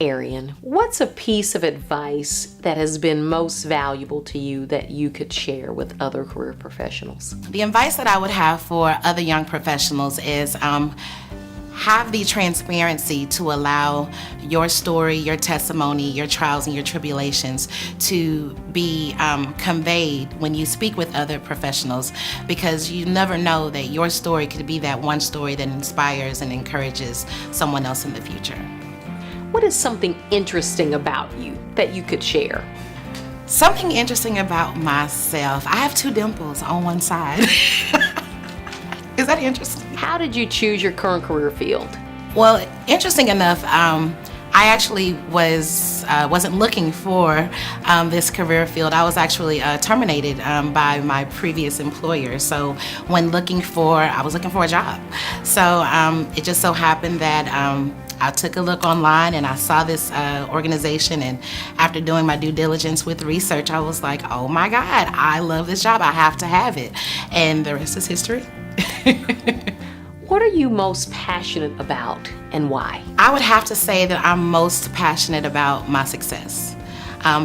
Arian, what's a piece of advice that has been most valuable to you that you could share with other career professionals? The advice that I would have for other young professionals is have the transparency to allow your story, your testimony, your trials and your tribulations to be conveyed when you speak with other professionals, because you never know that your story could be that one story that inspires and encourages someone else in the future. What is something interesting about you that you could share? Something interesting about myself, I have 2 dimples on one side. Is that interesting? How did you choose your current career field? Well, interesting enough, I actually wasn't looking for this career field. I was actually terminated by my previous employer. So when I was looking for a job. So it just so happened that I took a look online and I saw this organization, and after doing my due diligence with research, I was like, oh my God, I love this job, I have to have it. And the rest is history. What are you most passionate about and why? I would have to say that I'm most passionate about my success.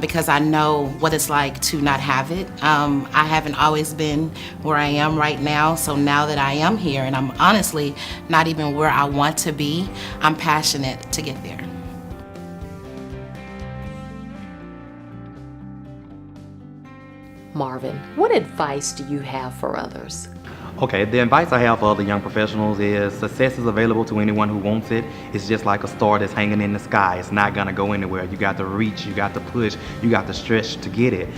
Because I know what it's like to not have it. I haven't always been where I am right now, so now that I am here and I'm honestly not even where I want to be, I'm passionate to get there. Marvin, what advice do you have for others? Okay, the advice I have for other young professionals is success is available to anyone who wants it. It's just like a star that's hanging in the sky. It's not gonna go anywhere. You got to reach, you got to push, you got to stretch to get it.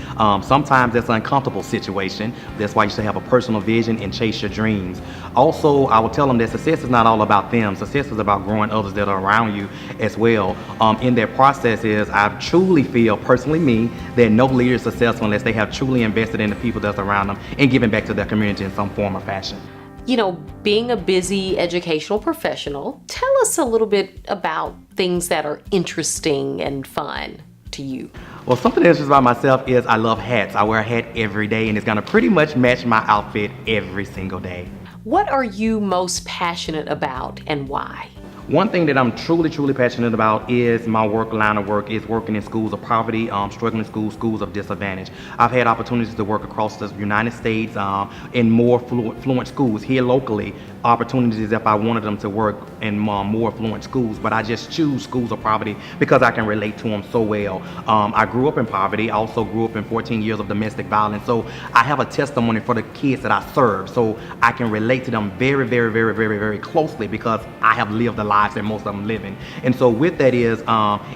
Sometimes that's an uncomfortable situation. That's why you should have a personal vision and chase your dreams. Also, I will tell them that success is not all about them. Success is about growing others that are around you as well. In that process I truly feel, personally me, that no leader is successful unless they have truly invested in the people that's around them and giving back to their community in some form or fashion. You know, being a busy educational professional, tell us a little bit about things that are interesting and fun to you. Well, something that's just about myself is I love hats. I wear a hat every day and it's gonna pretty much match my outfit every single day. What are you most passionate about and why? One thing that I'm truly passionate about is my line of work is working in schools of poverty, struggling schools, schools of disadvantage. I've had opportunities to work across the United States in more fluent schools here locally. Opportunities if I wanted them to work in more fluent schools, but I just choose schools of poverty because I can relate to them so well. I grew up in poverty. I also grew up in 14 years of domestic violence, so I have a testimony for the kids that I serve, so I can relate to them very closely because I have lived the lives that most of them living. And so with that is,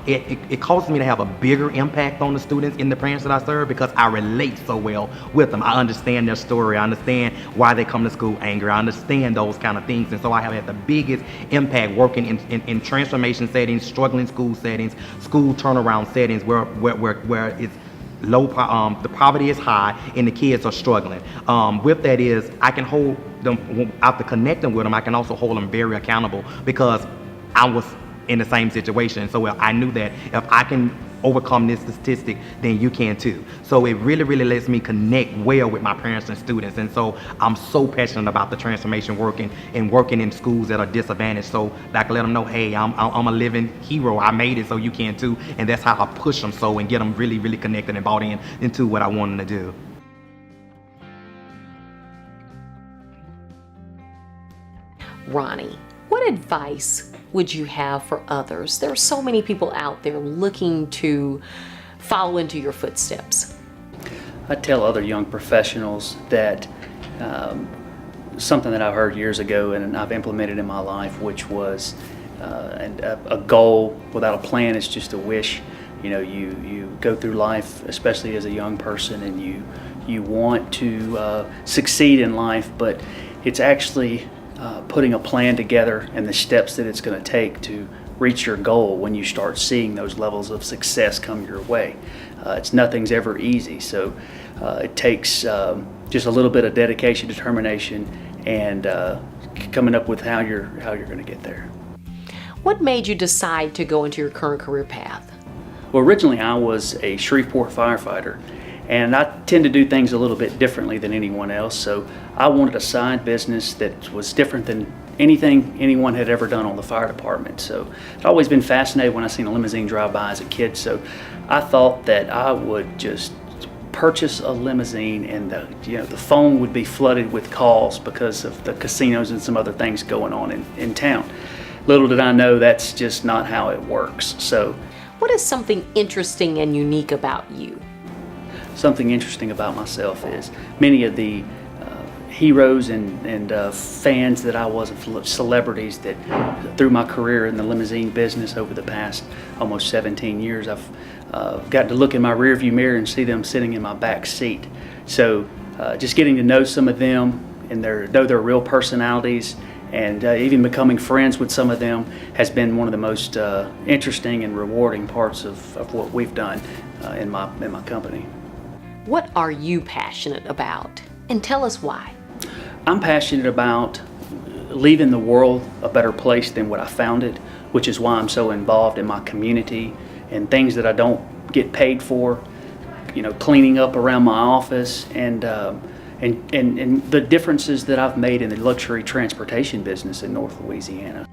it causes me to have a bigger impact on the students and the parents that I serve because I relate so well with them. I understand their story. I understand why they come to school angry. I understand those kind of things. And so I have had the biggest impact working in transformation settings, struggling school settings, school turnaround settings where it's low, the poverty is high and the kids are struggling. With that is, I can hold them, after connecting with them, I can also hold them very accountable because I was in the same situation. So I knew that if I can overcome this statistic, then you can too. So it really lets me connect well with my parents and students. And so I'm so passionate about the transformation working in schools that are disadvantaged. So I can let them know, hey, I'm a living hero. I made it, so you can too. And that's how I push them and get them really connected and bought into what I want them to do. Ronnie, what advice would you have for others? There are so many people out there looking to follow into your footsteps. I tell other young professionals that something that I've heard years ago and I've implemented in my life, which was a goal without a plan is just a wish. You know, you go through life, especially as a young person, and you want to succeed in life, but it's actually putting a plan together and the steps that it's going to take to reach your goal when you start seeing those levels of success come your way. Nothing's ever easy, so it takes just a little bit of dedication, determination, and coming up with how you're going to get there. What made you decide to go into your current career path? Well, originally I was a Shreveport firefighter, And I tend to do things a little bit differently than anyone else, so I wanted a side business that was different than anything anyone had ever done on the fire department. So I'd always been fascinated when I seen a limousine drive by as a kid, so I thought that I would just purchase a limousine and the phone would be flooded with calls because of the casinos and some other things going on in town. Little did I know that's just not how it works. So What is something interesting and unique about you? something interesting about myself is many of the heroes and fans that I was of celebrities that through my career in the limousine business over the past almost 17 years, I've gotten to look in my rearview mirror and see them sitting in my back seat. So just getting to know some of them and know their real personalities and even becoming friends with some of them has been one of the most interesting and rewarding parts of what we've done in my company. What are you passionate about? And tell us why. I'm passionate about leaving the world a better place than what I found it, which is why I'm so involved in my community and things that I don't get paid for, cleaning up around my office and the differences that I've made in the luxury transportation business in North Louisiana.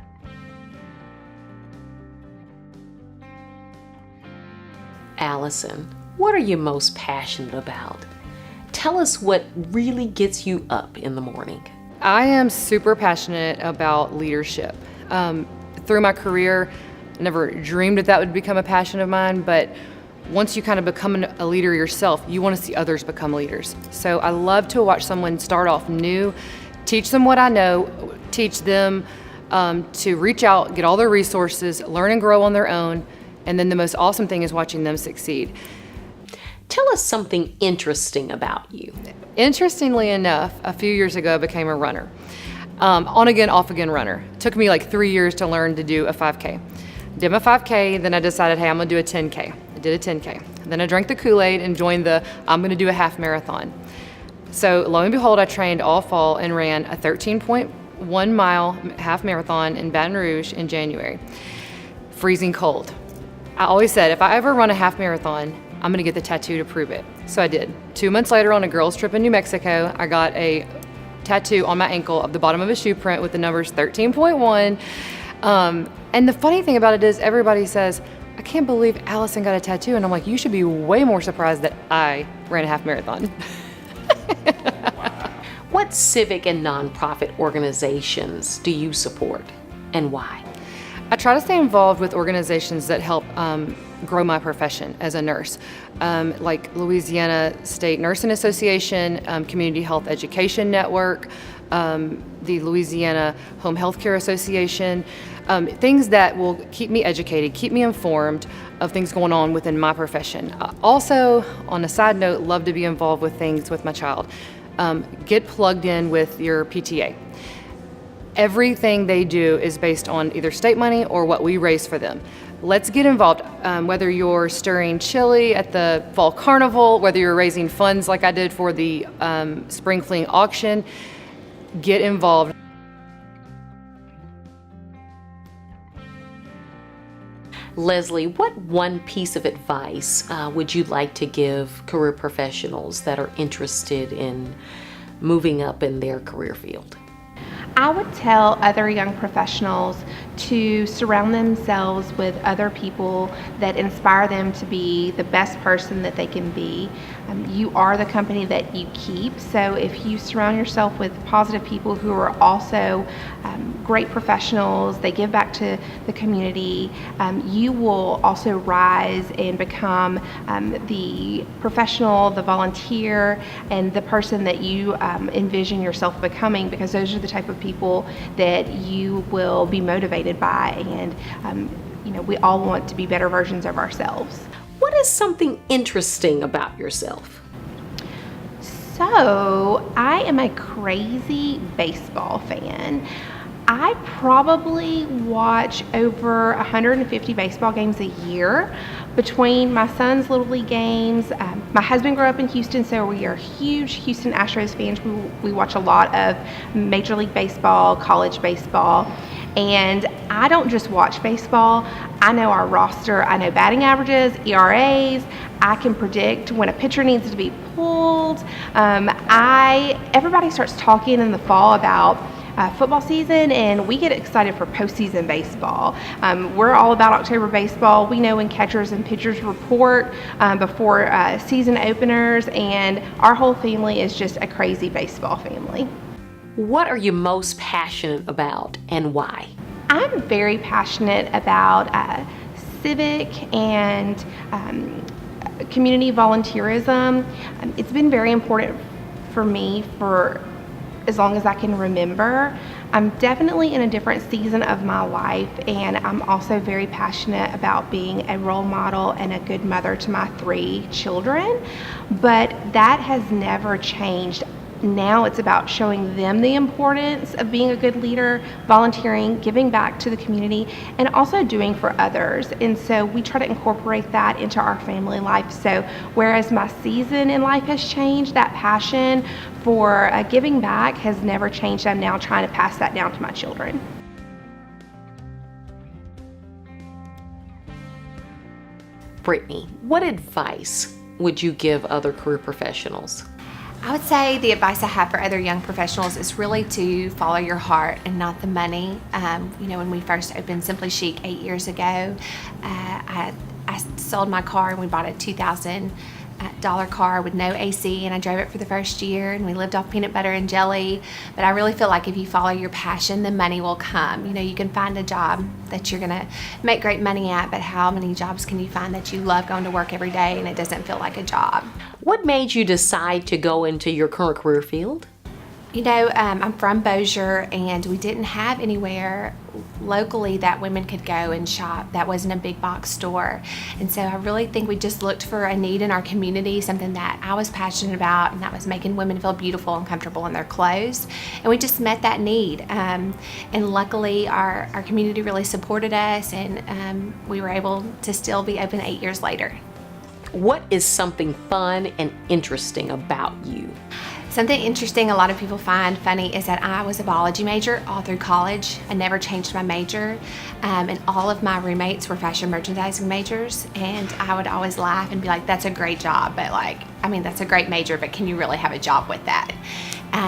Allison, what are you most passionate about? Tell us what really gets you up in the morning. I am super passionate about leadership. Through my career, I never dreamed that would become a passion of mine, but once you kind of become a leader yourself, you want to see others become leaders. So I love to watch someone start off new, teach them what I know, teach them to reach out, get all their resources, learn and grow on their own, and then the most awesome thing is watching them succeed. Tell us something interesting about you. Interestingly enough, a few years ago I became a runner. On again, off again runner. Took me like 3 years to learn to do a 5K. Did my 5K, then I decided, hey, I'm gonna do a 10K. I did a 10K. Then I drank the Kool-Aid and joined I'm gonna do a half marathon. So lo and behold, I trained all fall and ran a 13.1 mile half marathon in Baton Rouge in January. Freezing cold. I always said, if I ever run a half marathon, I'm gonna get the tattoo to prove it. So I did. 2 months later on a girls trip in New Mexico, I got a tattoo on my ankle of the bottom of a shoe print with the numbers 13.1. And the funny thing about it is everybody says, I can't believe Allison got a tattoo. And I'm like, you should be way more surprised that I ran a half marathon. What civic and nonprofit organizations do you support and why? I try to stay involved with organizations that help grow my profession as a nurse, like Louisiana State Nursing Association, Community Health Education Network, the Louisiana Home Health Care Association, things that will keep me educated, keep me informed of things going on within my profession. Also, on a side note, love to be involved with things with my child. Get plugged in with your PTA. Everything they do is based on either state money or what we raise for them. Let's get involved, whether you're stirring chili at the fall carnival, whether you're raising funds like I did for the spring fling auction, get involved. Leslie, what one piece of advice would you like to give career professionals that are interested in moving up in their career field? I would tell other young professionals to surround themselves with other people that inspire them to be the best person that they can be. You are the company that you keep, so if you surround yourself with positive people who are also great professionals, they give back to the community, you will also rise and become the professional, the volunteer, and the person that you envision yourself becoming, because those are the type of people that you will be motivated by, and we all want to be better versions of ourselves. What is something interesting about yourself? So, I am a crazy baseball fan. I probably watch over 150 baseball games a year between my son's Little League games. My husband grew up in Houston, so we are huge Houston Astros fans. We watch a lot of Major League Baseball, college baseball. And I don't just watch baseball. I know our roster. I know batting averages, ERAs. I can predict when a pitcher needs to be pulled. Everybody starts talking in the fall about football season, and we get excited for postseason baseball. We're all about October baseball. We know when catchers and pitchers report before season openers, and our whole family is just a crazy baseball family. What are you most passionate about and why? I'm very passionate about civic and community volunteerism. It's been very important for me for as long as I can remember. I'm definitely in a different season of my life, and I'm also very passionate about being a role model and a good mother to my 3 children, but that has never changed. Now it's about showing them the importance of being a good leader, volunteering, giving back to the community, and also doing for others. And so we try to incorporate that into our family life. So whereas my season in life has changed, that passion for giving back has never changed. I'm now trying to pass that down to my children. Brittany, what advice would you give other career professionals? I would say the advice I have for other young professionals is really to follow your heart and not the money. When we first opened Simply Chic 8 years ago, I sold my car and we bought a $2,000 car with no AC, and I drove it for the first year, and we lived off peanut butter and jelly. But I really feel like if you follow your passion, the money will come. You can find a job that you're gonna make great money at, but how many jobs can you find that you love going to work every day and it doesn't feel like a job? What made you decide to go into your current career field? I'm from Bossier, and we didn't have anywhere locally that women could go and shop that wasn't a big box store. And so I really think we just looked for a need in our community, something that I was passionate about, and that was making women feel beautiful and comfortable in their clothes. And we just met that need. And luckily our community really supported us, and we were able to still be open 8 years later. What is something fun and interesting about you? Something interesting a lot of people find funny is that I was a biology major all through college. I never changed my major, and all of my roommates were fashion merchandising majors, and I would always laugh and be like, that's a great job, but that's a great major, but can you really have a job with that?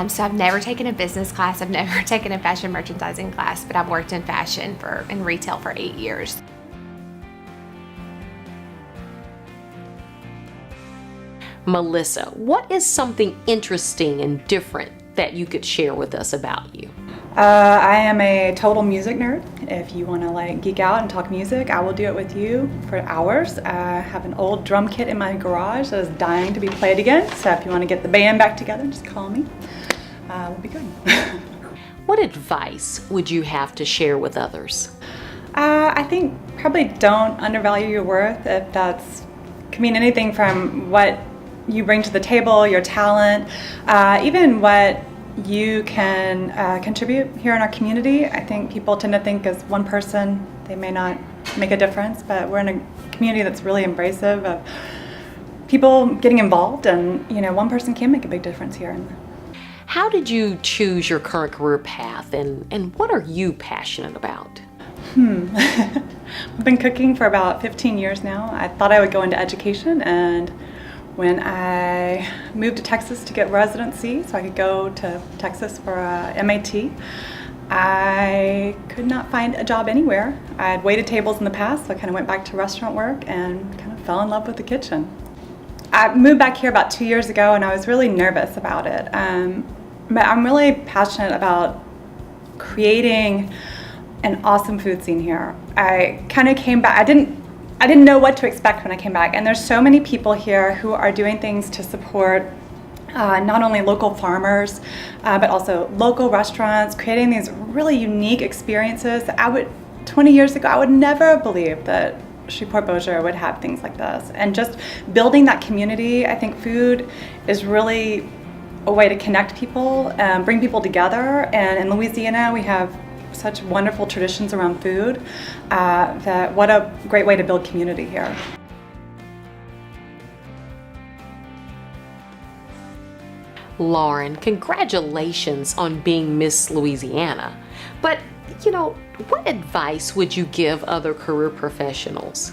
So I've never taken a business class, I've never taken a fashion merchandising class, but I've worked in fashion in retail for 8 years. Melissa, what is something interesting and different that you could share with us about you? I am a total music nerd. If you want to geek out and talk music, I will do it with you for hours. I have an old drum kit in my garage that is dying to be played again. So if you want to get the band back together, just call me. We'll be good. What advice would you have to share with others? I think probably don't undervalue your worth. If that's can mean anything from what you bring to the table, your talent, even what you can contribute here in our community. I think people tend to think as one person, they may not make a difference, but we're in a community that's really embracive of people getting involved, and one person can make a big difference here. How did you choose your current career path, and what are you passionate about? I've been cooking for about 15 years now. I thought I would go into education, and when I moved to Texas to get residency so I could go to Texas for a MAT, I could not find a job anywhere. I had waited tables in the past, so I kind of went back to restaurant work and kind of fell in love with the kitchen. I moved back here about 2 years ago, and I was really nervous about it. But I'm really passionate about creating an awesome food scene here. I kind of came back, I didn't know what to expect when I came back, and there's so many people here who are doing things to support not only local farmers, but also local restaurants, creating these really unique experiences. 20 years ago, I would never have believed that Shreveport Bossier would have things like this. And just building that community, I think food is really a way to connect people, bring people together. And in Louisiana, we have such wonderful traditions around food. That what a great way to build community here. Lauren, congratulations on being Miss Louisiana. But, what advice would you give other career professionals?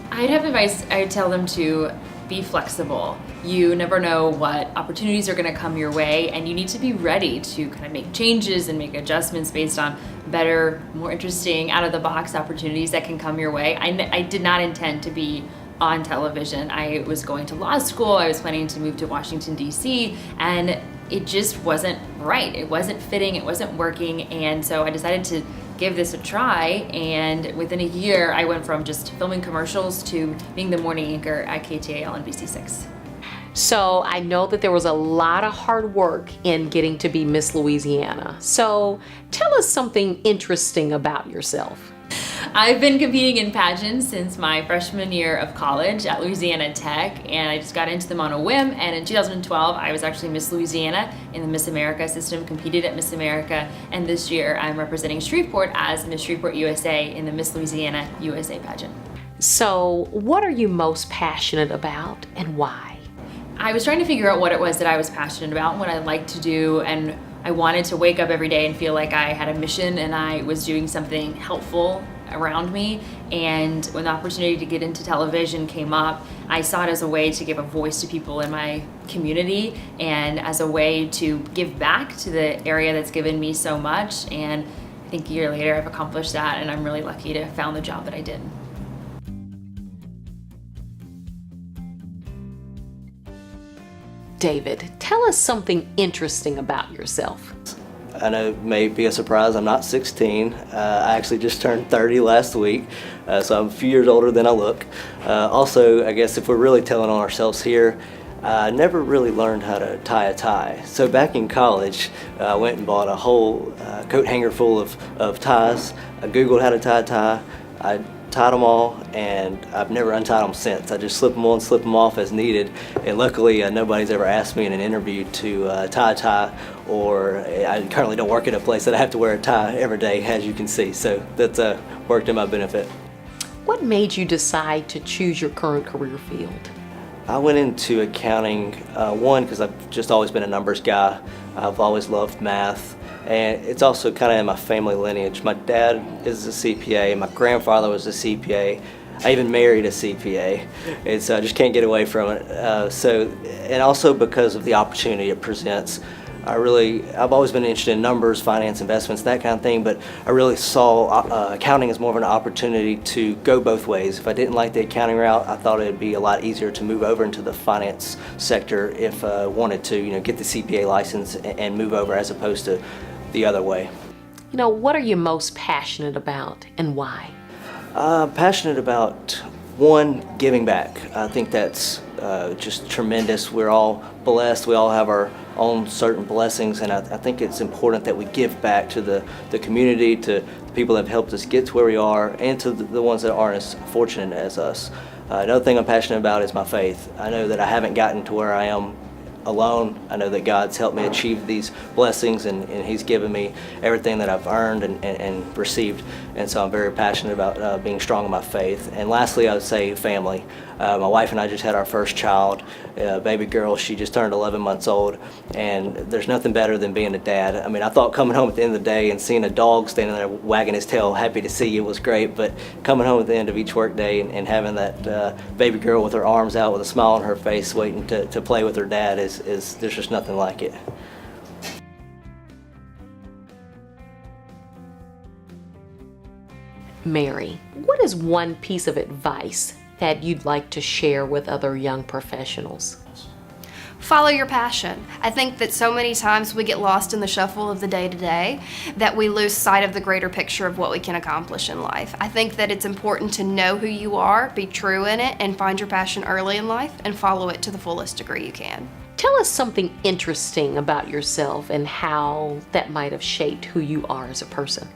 I'd have advice, I'd tell them to be flexible. You never know what opportunities are going to come your way, and you need to be ready to kind of make changes and make adjustments based on better, more interesting, out-of-the-box opportunities that can come your way. I did not intend to be on television. I was going to law school, I was planning to move to Washington, D.C., and it just wasn't right. It wasn't fitting, it wasn't working, and so I decided to give this a try, and within a year I went from just filming commercials to being the morning anchor at KTAL on BC6. So I know that there was a lot of hard work in getting to be Miss Louisiana. So tell us something interesting about yourself. I've been competing in pageants since my freshman year of college at Louisiana Tech, and I just got into them on a whim, and in 2012 I was actually Miss Louisiana in the Miss America system, competed at Miss America, and this year I'm representing Shreveport as Miss Shreveport USA in the Miss Louisiana USA pageant. So what are you most passionate about and why? I was trying to figure out what it was that I was passionate about, what I liked to do, and I wanted to wake up every day and feel like I had a mission and I was doing something helpful around me. And when the opportunity to get into television came up, I saw it as a way to give a voice to people in my community and as a way to give back to the area that's given me so much. And I think a year later I've accomplished that, and I'm really lucky to have found the job that I did. David, tell us something interesting about yourself. I know it may be a surprise, I'm not 16. I actually just turned 30 last week, so I'm a few years older than I look. Also, I guess if we're really telling on ourselves here, I never really learned how to tie a tie. So back in college, I went and bought a whole coat hanger full of ties. I Googled how to tie a tie. I tied them all, and I've never untied them since. I just slip them on, slip them off as needed, and luckily nobody's ever asked me in an interview to tie a tie, or I currently don't work at a place that I have to wear a tie every day, as you can see, so that's worked in my benefit. What made you decide to choose your current career field? I went into accounting, one, because I've just always been a numbers guy. I've always loved math. And it's also kind of in my family lineage. My dad is a CPA, my grandfather was a CPA, I even married a CPA, and so I just can't get away from it. And also because of the opportunity it presents, I've always been interested in numbers, finance, investments, that kind of thing, but I really saw accounting as more of an opportunity to go both ways. If I didn't like the accounting route, I thought it'd be a lot easier to move over into the finance sector if I wanted to, get the CPA license and move over as opposed to the other way. What are you most passionate about and why? Passionate about, one, giving back. I think that's just tremendous. We're all blessed. We all have our own certain blessings, and I think it's important that we give back to the community, to the people that have helped us get to where we are, and to the ones that aren't as fortunate as us. Another thing I'm passionate about is my faith. I know that I haven't gotten to where I am alone. I know that God's helped me achieve these blessings, and He's given me everything that I've earned and received, and so I'm very passionate about being strong in my faith. And lastly, I would say family. My wife and I just had our first child, baby girl. She just turned 11 months old, and there's nothing better than being a dad. I mean, I thought coming home at the end of the day and seeing a dog standing there wagging his tail, happy to see you, was great, but coming home at the end of each work day and having that baby girl with her arms out with a smile on her face waiting to play with her dad is there's just nothing like it. Mary, what is one piece of advice that you'd like to share with other young professionals? Follow your passion. I think that so many times we get lost in the shuffle of the day-to-day that we lose sight of the greater picture of what we can accomplish in life. I think that it's important to know who you are, be true in it, and find your passion early in life and follow it to the fullest degree you can. Tell us something interesting about yourself and how that might have shaped who you are as a person.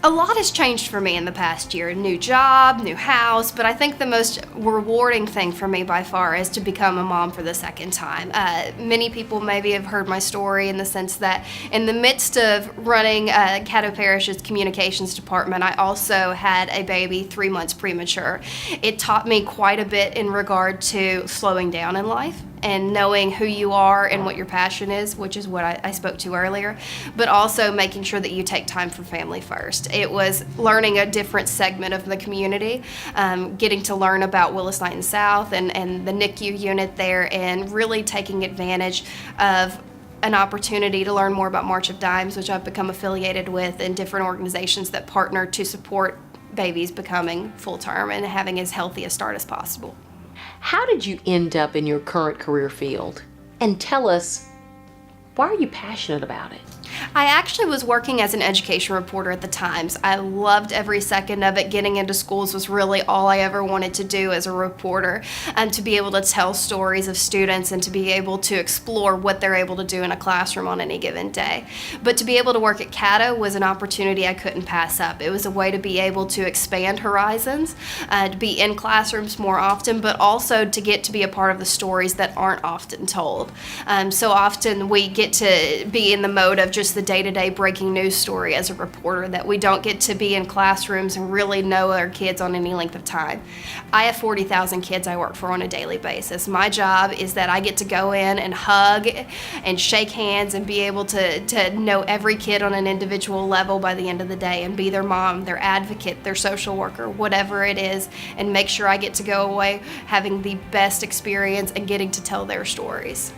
A lot has changed for me in the past year. New job, new house, but I think the most rewarding thing for me by far is to become a mom for the second time. Many people maybe have heard my story in the sense that in the midst of running Caddo Parish's communications department, I also had a baby 3 months premature. It taught me quite a bit in regard to slowing down in life and knowing who you are and what your passion is, which is what I spoke to earlier, but also making sure that you take time for family first. It was learning a different segment of the community, getting to learn about Willis Knighton South and the NICU unit there, and really taking advantage of an opportunity to learn more about March of Dimes, which I've become affiliated with, and different organizations that partner to support babies becoming full term and having as healthy a start as possible. How did you end up in your current career field? And tell us, why are you passionate about it? I actually was working as an education reporter at the Times. I loved every second of it. Getting into schools was really all I ever wanted to do as a reporter, and to be able to tell stories of students and to be able to explore what they're able to do in a classroom on any given day. But to be able to work at Caddo was an opportunity I couldn't pass up. It was a way to be able to expand horizons, to be in classrooms more often, but also to get to be a part of the stories that aren't often told. So often we get to be in the mode of just the day-to-day breaking news story as a reporter, that we don't get to be in classrooms and really know our kids on any length of time. I have 40,000 kids I work for on a daily basis. My job is that I get to go in and hug and shake hands and be able to know every kid on an individual level by the end of the day, and be their mom, their advocate, their social worker, whatever it is, and make sure I get to go away having the best experience and getting to tell their stories.